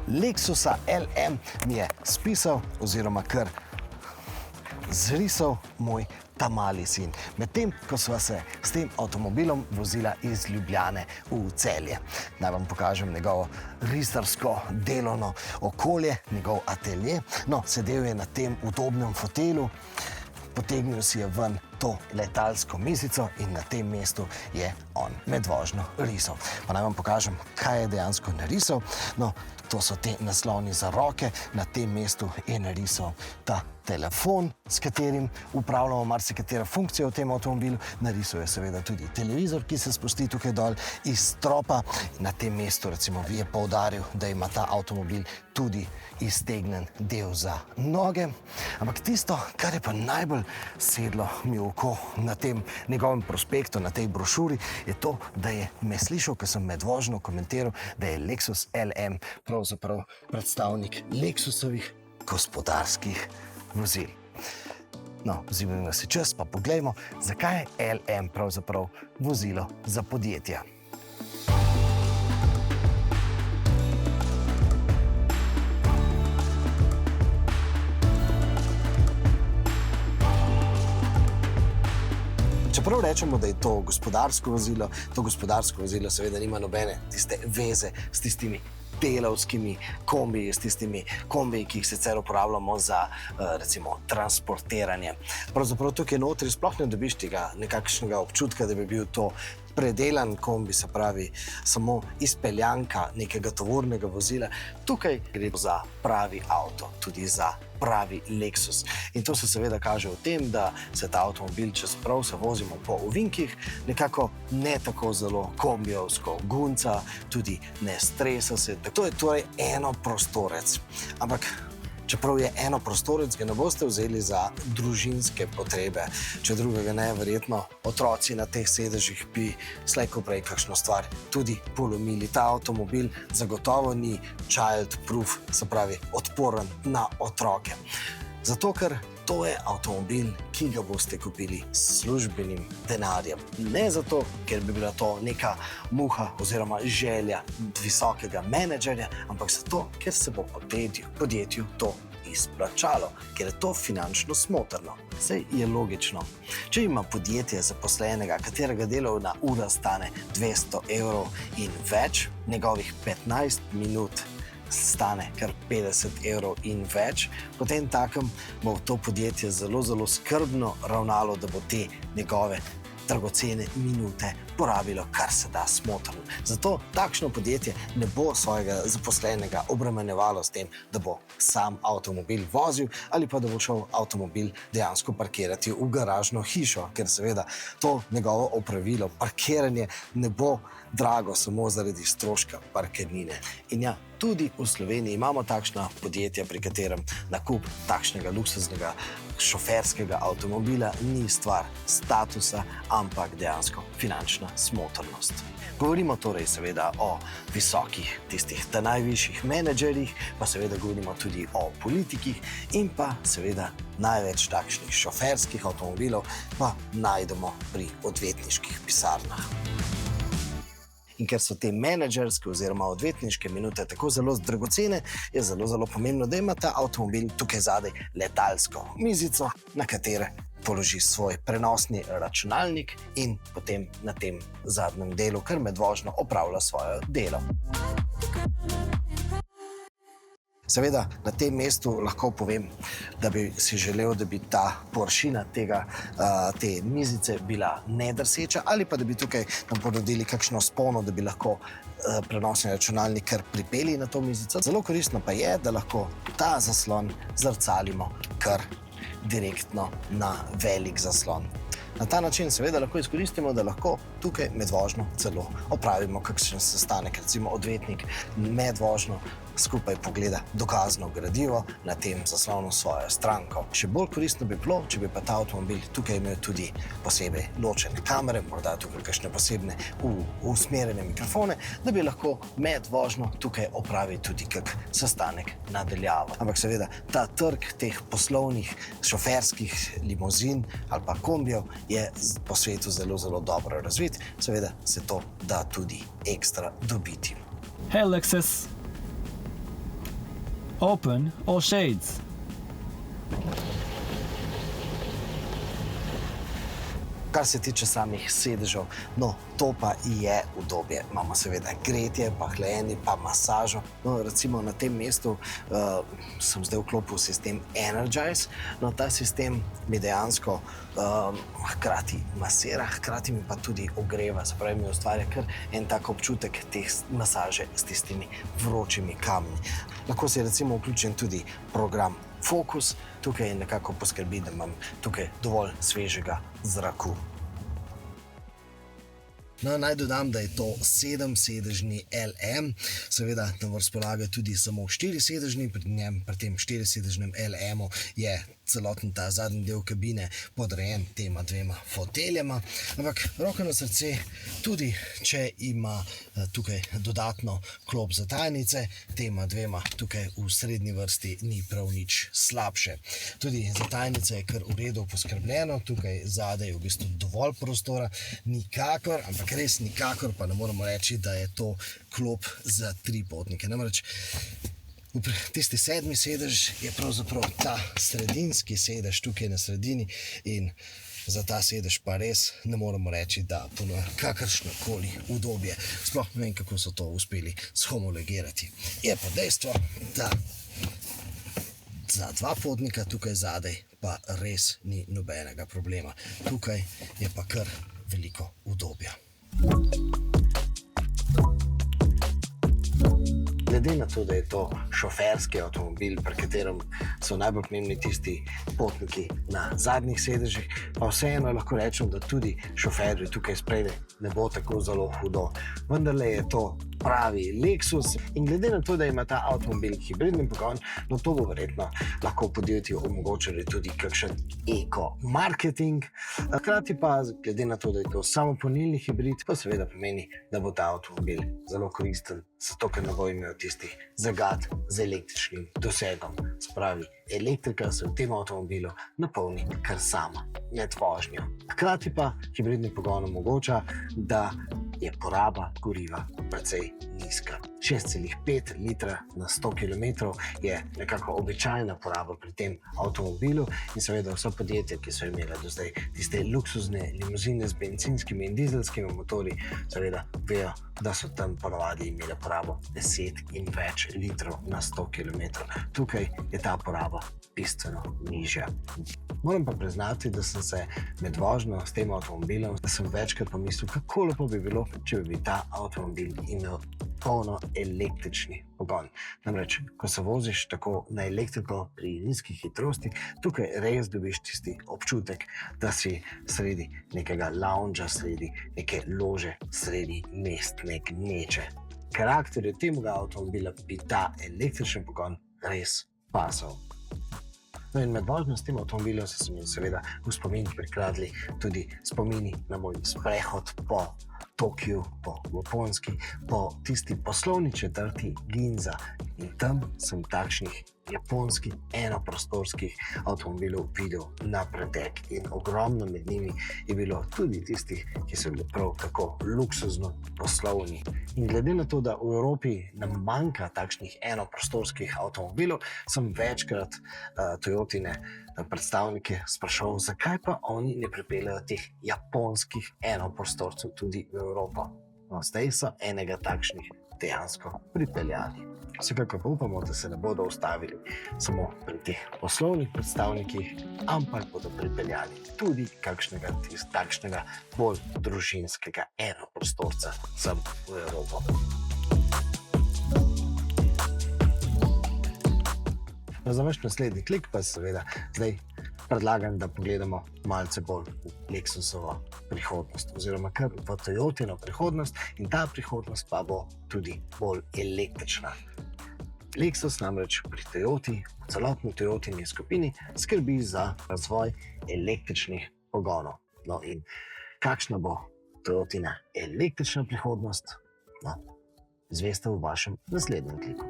Lexusa LM mi je spisal oziroma kar zrisal moj ta mali sin, medtem ko sva se s tem avtomobilom vozila iz Ljubljane v Celje. Naj vam pokažem njegovo risarsko delovno okolje, njegov atelje. No, sedel je na tem udobnem fotelu, potegnil si je ven to letalsko mizico in na tem mestu je on med vožnjo risal. Pa naj vam pokažem, kaj je dejansko narisal. No, to so te naslovni za roke, na tem mestu je narisal ta telefon, s katerim upravljamo marsikatero funkcijo v tem avtomobilu. Narisal je seveda tudi televizor, ki se spusti tukaj dol iz stropa. Na tem mestu recimo je poudaril, da ima ta avtomobil tudi iztegnen del za noge. Ampak tisto, kar je pa najbolj sedlo mi v oko na tem njegovem prospektu, na tej brošuri, je to, da je me slišal, ko sem med vožnjo komentiral, da je Lexus LM pravzaprav predstavnik Lexusovih gospodarskih vozil. No, vzemimo si čas, pa poglejmo, zakaj je LM pravzaprav vozilo za podjetja. Čeprav rečemo, da je to gospodarsko vozilo seveda nima nobene tiste veze s tistimi delavskimi kombiji, s tistimi kombiji, ki jih sicer uporabljamo za recimo transportiranje. Pravzaprav tukaj notri sploh ne dobiš tega nekakšnega občutka, da bi bil to predelan kombi, se pravi samo izpeljanka nekega tovornega vozila. Tukaj gre za pravi avto, tudi za pravi Lexus. In to se seveda kaže v tem, da se ta avtomobil, čeprav se vozimo po ovinkih, nekako ne tako zelo kombijevsko gunca, tudi ne stresa se. To je torej enoprostorec. Ampak čeprav je enoprostorec, ga ne boste vzeli za družinske potrebe. Če drugega ne, verjetno otroci na teh sedežih bi slej ko prej kakšno stvar tudi polomili. Ta avtomobil zagotovo ni child-proof, se pravi odporen na otroke. Zato, ker to je avtomobil, ki ga boste kupili s službenim denarjem. Ne zato, ker bi bila to neka muha oziroma želja visokega menedžerja, ampak zato, ker se bo podjetju to izplačalo, ker je to finančno smotrno. Saj je logično. Če ima podjetje zaposlenega, katerega delovna ura stane 200 evrov in več, njegovih 15 minut stane kar 50 evrov in več, potem takem bo to podjetje zelo skrbno ravnalo, da bo te njegove dragocene minute porabilo kar se da smotrno. Zato takšno podjetje ne bo svojega zaposlenega obremenjevalo s tem, da bo sam avtomobil vozil ali pa da bo šel avtomobil dejansko parkirati v garažno hišo, ker seveda to njegovo opravilo, parkiranje, ne bo drago samo zaradi stroška parkirnine. In ja, tudi v Sloveniji imamo takšna podjetja, pri katerem nakup takšnega luksuznega šoferskega avtomobila ni stvar statusa, ampak dejansko finančna smotrnost. Govorimo torej seveda o visokih, tistih najvišjih menedžerjih, pa seveda govorimo tudi o politikih in pa seveda največ takšnih šoferskih avtomobilov pa najdemo pri odvetniških pisarnah. In ker so te menedžerske oziroma odvetniške minute tako zelo dragocene, je zelo pomembno, da ima ta avtomobil tukaj zadaj letalsko mizico, na katere položi svoj prenosni računalnik in potem na tem zadnjem delu, kar med vožnjo opravlja svoje delo. Seveda, na tem mestu lahko povem, da bi si želel, da bi ta površina te mizice bila nedrseča ali pa da bi tukaj nam ponudili kakšno spono, da bi lahko prenosni računalnik kar pripeli na to mizico. Zelo koristno pa je, da lahko ta zaslon zrcalimo kar direktno na velik zaslon. Na ta način seveda lahko izkoristimo, da lahko tukaj med vožnjo celo opravimo kakšen sestanek, recimo odvetnik med vožnjo skupaj pogleda dokazno gradivo na tem zaslonu svojo stranko. Še bolj koristno bi bilo, če bi pa ta avtomobil tukaj imel tudi posebej ločene kamere, morda tukaj kakšne posebne usmerjene mikrofone, da bi lahko med vožnjo tukaj opravil tudi kak sestanek na daljavo. Ampak seveda ta trg teh poslovnih šoferskih limuzin ali pa kombijev je po svetu zelo dobro razvit. Seveda se to da tudi ekstra dobiti. Hey Lexus, open or shades? Kar se tiče samih sedežev, no, to pa je udobje. Imamo seveda gretje, pa hlajenje, pa masažo. No, recimo na tem mestu sem zdaj vklopil sistem Energize. No, ta sistem mi dejansko hkrati masira, hkrati mi pa tudi ogreva, se pravi, mi ustvarja kar en tak občutek te masaže s tistimi vročimi kamni. Lahko si recimo vključim tudi program Focus, tukaj nekako poskrbi, da imam tukaj dovolj svežega zraku. No, naj dodam, da je to 7-sedežni LM, seveda na razpolago tudi samo 4-sedežni, pri tem 4-sedežnem LM-u je celoten ta zadnji del kabine podrejen tema dvema foteljama, ampak roko na srce, tudi če ima tukaj dodatno klop za tajnice, tema dvema tukaj v srednji vrsti ni prav nič slabše. Tudi za tajnice je kar v redu poskrbljeno, tukaj zadaj je v bistvu dovolj prostora, nikakor, ampak res nikakor pa ne moramo reči, da je to klop za 3 potnike. Namreč tisti 7. sedež je pravzaprav ta sredinski sedež tukaj na sredini in za ta sedež pa res ne moramo reči, da ponuja kakršnokoli udobje. Sploh ne vem, kako so to uspeli shomologirati. Je pa dejstvo, da za 2 potnika tukaj zadaj pa res ni nobenega problema. Tukaj je pa kar veliko udobja. Glede na to, da je to šoferski avtomobil, pri katerem so najbolj pomembni tisti potniki na zadnjih sedežih, pa vseeno lahko rečem, da tudi šoferju tukaj spredaj ne bo tako zelo hudo. Vendarle je to pravi Lexus in glede na to, da ima ta avtomobil hibridni pogon, no to bo verjetno lahko podjetju omogočili tudi kakšen eko-marketing. Hkrati pa, glede na to, da je to samopolnilni hibrid, pa seveda pomeni, da bo ta avtomobil zelo koristen, zato ker ne bo imel tistih zagad z električnim dosegom. Spravi, elektrika se v tem avtomobilu napolni kar sama, med vožnjo. Hkrati pa hibridni pogon omogoča, da je poraba goriva precej nizka. 6,5 litra na 100 km je nekako običajna poraba pri tem avtomobilu in seveda vsa podjetja, ki so imela do zdaj tiste luksuzne limuzine z bencinskimi in dizelskimi motorji, seveda vejo, da so tam ponavadi imele porabo 10 in več litrov na 100 km. Tukaj je ta poraba bistveno nižja. Moram pa priznati, da sem se med vožnjo s tem avtomobilom, da sem večkrat pomislil, kako lepo bi bilo, če bi ta avtomobil imel polno električni pogon. Namreč, ko se voziš tako na elektriko pri nizkih hitrosti, tukaj res dobiš tisti občutek, da si sredi nekega loungea, sredi neke lože, sredi mestne gneče. Karakterju tega avtomobila bi ta električni pogon res pasal. No in med vožnjo s tem avtomobilom so mi seveda v spomin prikradli tudi spomini na moj sprehod po Tokiu, po Japonski, po tisti poslovni četrti Ginza. In tam sem takšnih japonskih enoprostorskih avtomobilov videl na pretek. In ogromno med njimi je bilo tudi tistih, ki so bili prav tako luksuzno poslovni. In glede na to, da v Evropi nam manjka takšnih enoprostorskih avtomobilov, sem večkrat Toyotine predstavnike sprašal, zakaj pa oni ne pripeljejo teh japonskih enoprostorcev tudi v Evropo. No, zdaj so enega takšnih dejansko pripeljali. Vsekakor pa upamo, da se ne bodo ustavili samo pri teh poslovnih predstavnikih, ampak bodo pripeljali tudi kakšnega takšnega bolj družinskega enoprostorca sem v Evropo. Za vaš naslednji klik pa seveda zdaj predlagam, da pogledamo malce bolj v Lexusovo prihodnost oziroma kar v Toyotino prihodnost in ta prihodnost pa bo tudi bolj električna. Lexus namreč pri Toyoti, v celotni Toyotini skupini, skrbi za razvoj električnih pogonov. No in kakšna bo Toyotina električna prihodnost? No, izveste v vašem naslednjem kliku.